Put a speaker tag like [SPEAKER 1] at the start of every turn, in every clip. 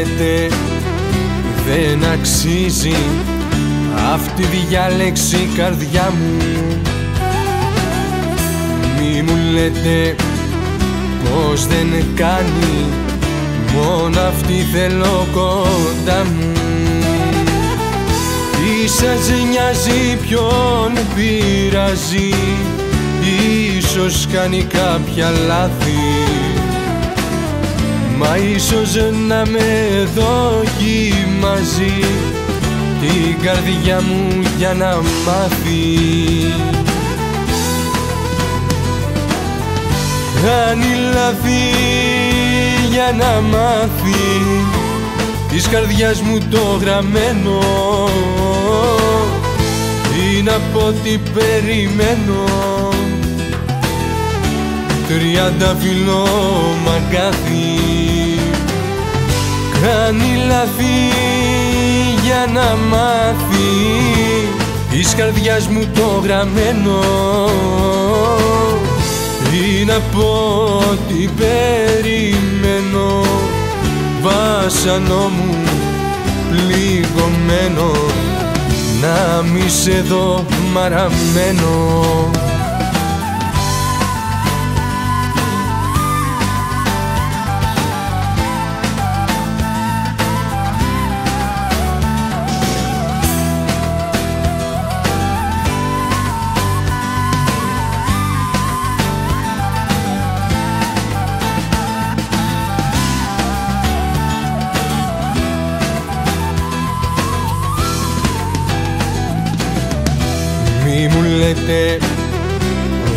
[SPEAKER 1] λέτε δεν αξίζει αυτή διάλεξη καρδιά μου. Μη μου λέτε πως δεν κάνει, μόνο αυτή θέλω κοντά μου. Τι σας νοιάζει, ποιον πειράζει, ίσως κάνει κάποια λάθη, μα ίσως να με δοκιμάζει την καρδιά μου για να μάθει. Κάνει λάθη για να μάθει της καρδιάς μου το γραμμένο, είναι από ό,τι περιμένω 30 φιλό μαγκάθι. Κάνει λάθη για να μάθει της καρδιάς μου το γραμμένο, είναι από ό,τι περιμένω βάσανό μου πληγωμένο, να μη σε δω μαραμένο. Μη μου λέτε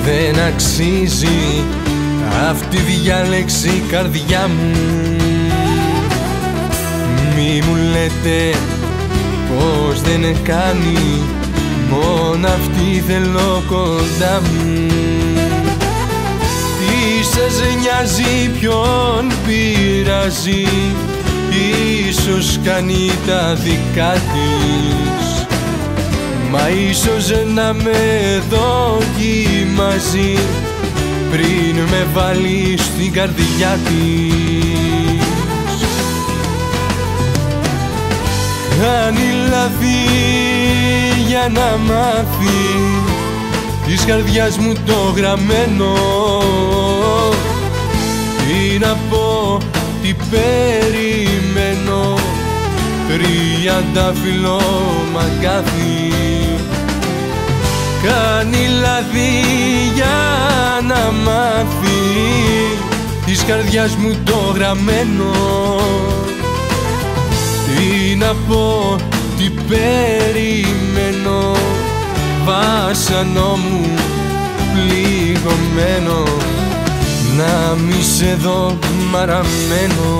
[SPEAKER 1] δεν αξίζει αυτή διάλεξη καρδιά μου. Μη μου λέτε πως δεν κάνει, μόνο αυτή θέλω κοντά μου. Τι σας νοιάζει, ποιον πειράζει, ίσως κάνει τα δικά της, μα ίσως να με δοκιμάζει πριν με βάλει στην καρδιά της. Κάνει λάθη για να μάθει της καρδιάς μου το γραμμένο, είναι από τι περιμένω 30 φιλό μαγκάθι. Κάνει λάθη για να μάθει της καρδιάς μου το γραμμένο, είναι από τι περιμένω βάσανό μου πληγωμένο, να μη σε δω μαραμένο.